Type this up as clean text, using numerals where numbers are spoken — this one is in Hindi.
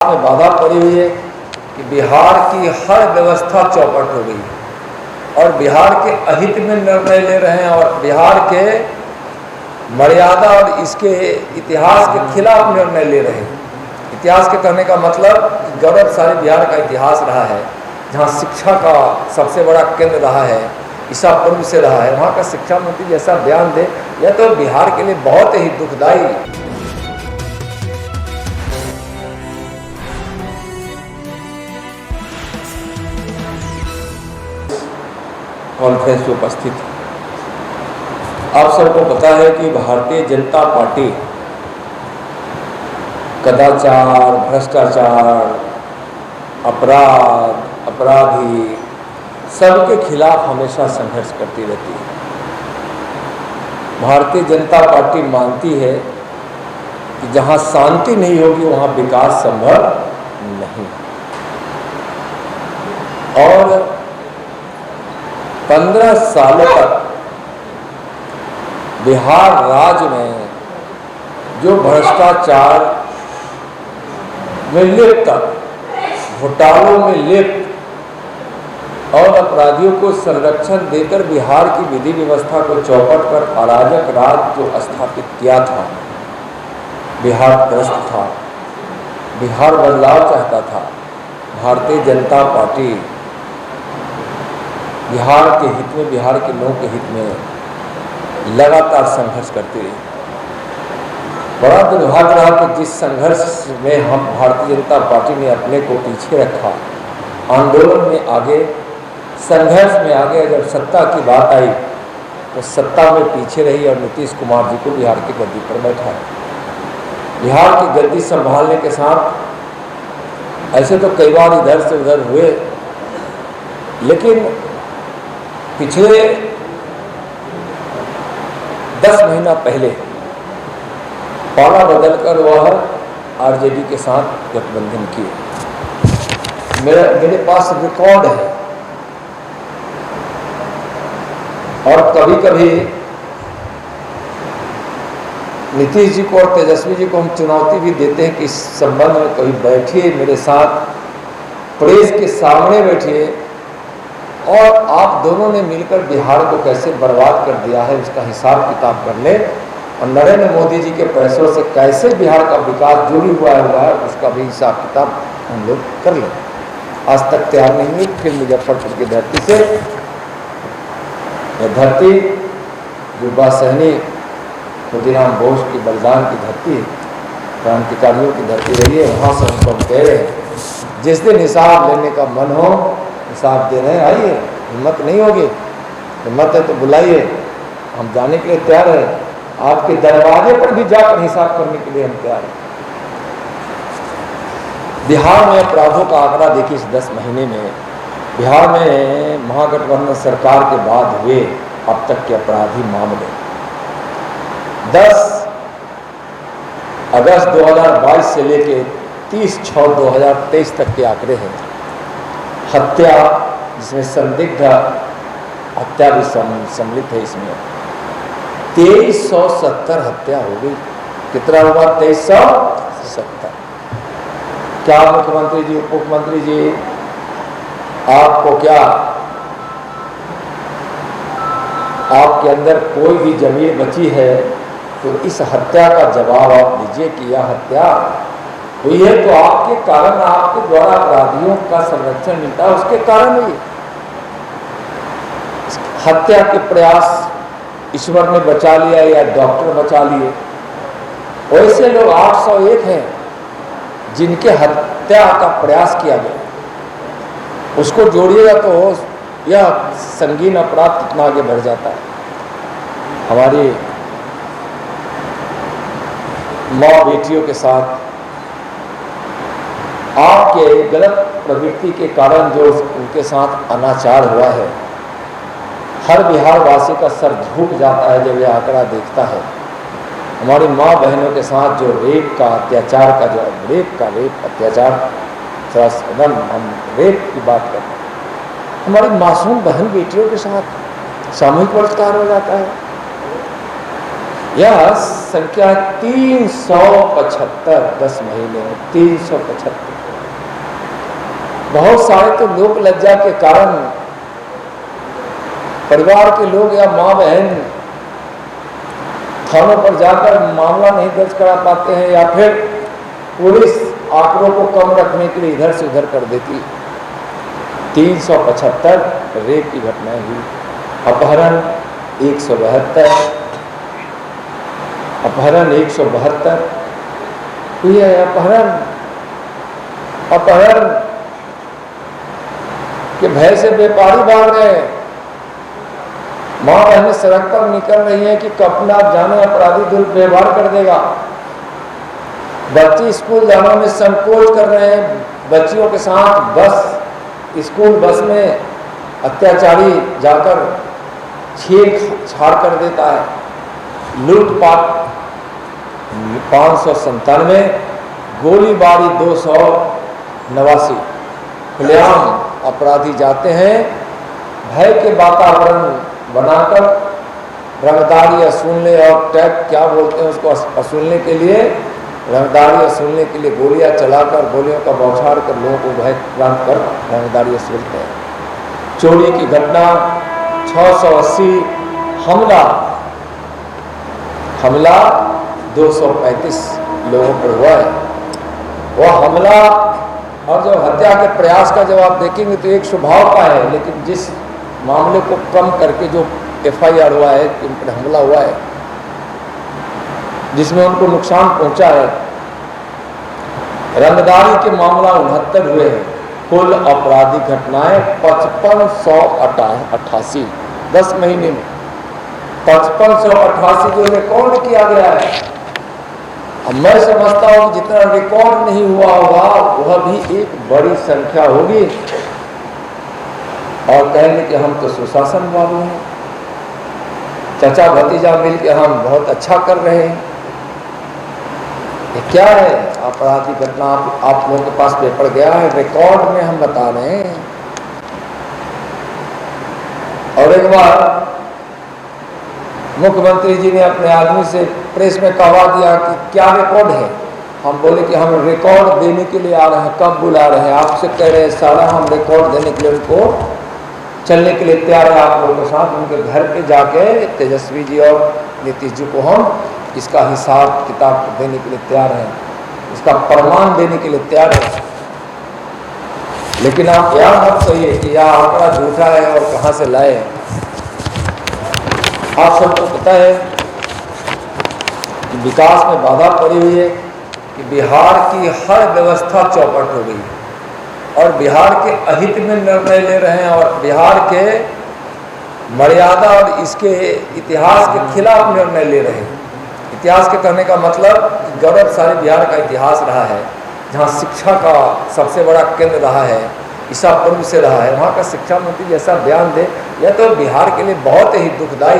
में बाधा पड़ी हुई है कि बिहार की हर व्यवस्था चौपट हो गई और बिहार के अहित में निर्णय ले रहे हैं और बिहार के मर्यादा और इसके इतिहास के खिलाफ निर्णय ले रहे हैं। इतिहास के कहने का मतलब गौरवशाली बिहार का इतिहास रहा है, जहाँ शिक्षा का सबसे बड़ा केंद्र रहा है, ईसा पूर्व से रहा है। वहाँ का शिक्षा मंत्री जैसा बयान दे, यह तो बिहार के लिए बहुत ही दुखदायी। कॉन्फ्रेंस में उपस्थित आप सबको पता है कि भारतीय जनता पार्टी कदाचार, भ्रष्टाचार, अपराध, अपराधी सबके खिलाफ हमेशा संघर्ष करती रहती है। भारतीय जनता पार्टी मानती है कि जहां शांति नहीं होगी वहां विकास संभव नहीं। और 15 सालों तक बिहार राज्य में जो भ्रष्टाचार में लिप्त, घोटालों में लिप्त और अपराधियों को संरक्षण देकर बिहार की विधि व्यवस्था को चौपट कर अराजक राज जो स्थापित किया था, बिहार त्रस्त था, बिहार बदलाव चाहता था। भारतीय जनता पार्टी बिहार के हित में, बिहार के लोगों के हित में लगातार संघर्ष करती रही। बड़ा दुर्भाग्य रहा कि जिस संघर्ष में हम भारतीय जनता पार्टी ने अपने को पीछे रखा, आंदोलन में आगे, संघर्ष में आगे, जब सत्ता की बात आई तो सत्ता में पीछे रही और नीतीश कुमार जी को बिहार की गद्दी पर बैठाया। बिहार की गद्दी संभालने के साथ ऐसे तो कई बार इधर से उधर हुए, लेकिन पिछले 10 महीना पहले पाला बदलकर वह आरजेडी के साथ गठबंधन किए। मेरे पास रिकॉर्ड है और कभी कभी नीतीश जी को और तेजस्वी जी को हम चुनौती भी देते हैं कि इस संबंध में कभी बैठिए मेरे साथ, प्रेस के सामने बैठिए और आप दोनों ने मिलकर बिहार को कैसे बर्बाद कर दिया है उसका हिसाब किताब कर ले, और नरेंद्र मोदी जी के पैसों से कैसे बिहार का विकास जो भी हुआ है उसका भी हिसाब किताब हम लोग कर लें। आज तक तैयार नहीं हुई, फिर मुजफ्फरपुर की धरती से, यह धरती युवा सहनी खुदीराम बोस की बलिदान की धरती, क्रांतिकारियों की धरती रही है। वहाँ से हमको हम कह रहे हैं, जिस दिन हिसाब लेने का मन हो हिसाब दे रहे हैं, आइए, हिम्मत नहीं होगी, हिम्मत है तो बुलाइए, हम जाने के लिए तैयार हैं। आपके दरवाजे पर भी जाकर हिसाब करने के लिए हम तैयार हैं। बिहार में अपराधों का आंकड़ा देखिए, इस 10 महीने में बिहार में महागठबंधन सरकार के बाद हुए अब तक के अपराधी मामले 10 अगस्त 2022 से लेके 30/6/2023 तक के आंकड़े हैं। हत्या, जिसमें संदिग्ध हत्या भी सम्मिलित है, इसमें 2370 हत्या हो गई। कितना हुआ? 2370। क्या मुख्यमंत्री जी, उप मुख्यमंत्री जी, आपको क्या आपके अंदर कोई भी जमीर बची है तो इस हत्या का जवाब आप दीजिए कि यह हत्या हुई है तो आपके कारण, आपके द्वारा अपराधियों का संरक्षण मिलता है, उसके कारण हुई। हत्या के प्रयास ईश्वर ने बचा लिया या डॉक्टर बचा लिए, वैसे लोग 801 हैं जिनके हत्या का प्रयास किया गया। उसको जोड़िएगा तो यह संगीन अपराध कितना आगे बढ़ जाता है। हमारी माँ बेटियों के साथ आपके गलत प्रवृत्ति के कारण जो उनके साथ अनाचार हुआ है, हर बिहार वासी का सर झुक जाता है जब यह आंकड़ा देखता है। हमारी माँ बहनों के साथ जो रेप का अत्याचार का, जो रेप अत्याचार, हम रेप की बात करते हैं, हमारी मासूम बहन बेटियों के साथ सामूहिक बलात्कार हो जाता है। यह संख्या है 375। 10 महीने में 375। बहुत सारे तो लोक लज्जा के कारण परिवार के लोग या माँ बहन थानों पर जाकर मामला नहीं दर्ज करा पाते हैं, या फिर पुलिस आंकड़ों को कम रखने के लिए इधर से उधर कर देती। 375 रेप की घटनाएं हुई। अपहरण 172, अपहरण 172 हुई है। अपहरण के भय से व्यापारी भाग रहे हैं। माँ बहनें सड़क पर निकल रही हैं कि कब आप जाने अपराधी दुर्व्यवहार कर देगा। बच्चे स्कूल जाने में संकोच कर रहे हैं। बच्चियों के साथ स्कूल बस में अत्याचारी जाकर छेड़छाड़ कर देता है। लूटपाट 597, गोलीबारी 289। खुलेआम अपराधी जाते हैं भय के वातावरण बनाकर रंगदारी वसूलने और टैग क्या बोलते हैं उसको वसूलने के लिए, रंगदारी वसूलने के लिए गोलियां चलाकर, गोलियों का बौछार कर लोगों को भयभ्रांत कर रंगदारी वसूलते हैं। चोरी की घटना 680, हमला 235 लोगों पर हुआ है। वह हमला और जो हत्या के प्रयास का जब आप देखेंगे तो एक स्वभाव का है, लेकिन जिस मामले को कम करके जो FIR हुआ है, उन पर हमला हुआ है जिसमें उनको नुकसान पहुंचा है। रंगदारी के मामला 69 हुए हैं। कुल आपराधिक घटनाएं 5588। 10 महीने में 5588 जो रिकॉर्ड किया गया है। अब मैं समझता हूं कि जितना रिकॉर्ड नहीं हुआ होगा वह भी एक बड़ी संख्या होगी। और कहेंगे कि हम तो सुशासन वाले हैं, चाचा भतीजा मिलकर हम बहुत अच्छा कर रहे हैं। ये क्या है? आपराधिक घटना आप लोगों के पास पेपर गया है, रिकॉर्ड में हम बता रहे हैं। और एक बार मुख्यमंत्री जी ने अपने आदमी से प्रेस में कहवा दिया कि क्या रिकॉर्ड है। हम बोले कि हम रिकॉर्ड देने के लिए आ रहे हैं। कब बुला रहे हैं? आपसे कह रहे हैं सारा हम रिकॉर्ड देने के लिए उनको चलने के लिए तैयार है। आप लोगों के साथ उनके घर पे जाके तेजस्वी जी और नीतीश जी को हम इसका हिसाब किताब देने के लिए तैयार हैं, इसका प्रमाण देने के लिए तैयार है। लेकिन आप याद मत कहिए कि यह आंकड़ा झूठा है और कहाँ से लाए। आप सबको पता है कि विकास में बाधा पड़ी हुई है, कि बिहार की हर व्यवस्था चौपट हो गई और बिहार के अहित में निर्णय ले रहे हैं और बिहार के मर्यादा और इसके इतिहास के खिलाफ निर्णय ले रहे हैं। इतिहास के कहने का मतलब गौरवशाली बिहार का इतिहास रहा है, जहाँ शिक्षा का सबसे बड़ा केंद्र रहा है, ईसा पूर्व से रहा है। वहाँ का शिक्षा मंत्री जैसा बयान दे, यह तो बिहार के लिए बहुत ही दुखदायी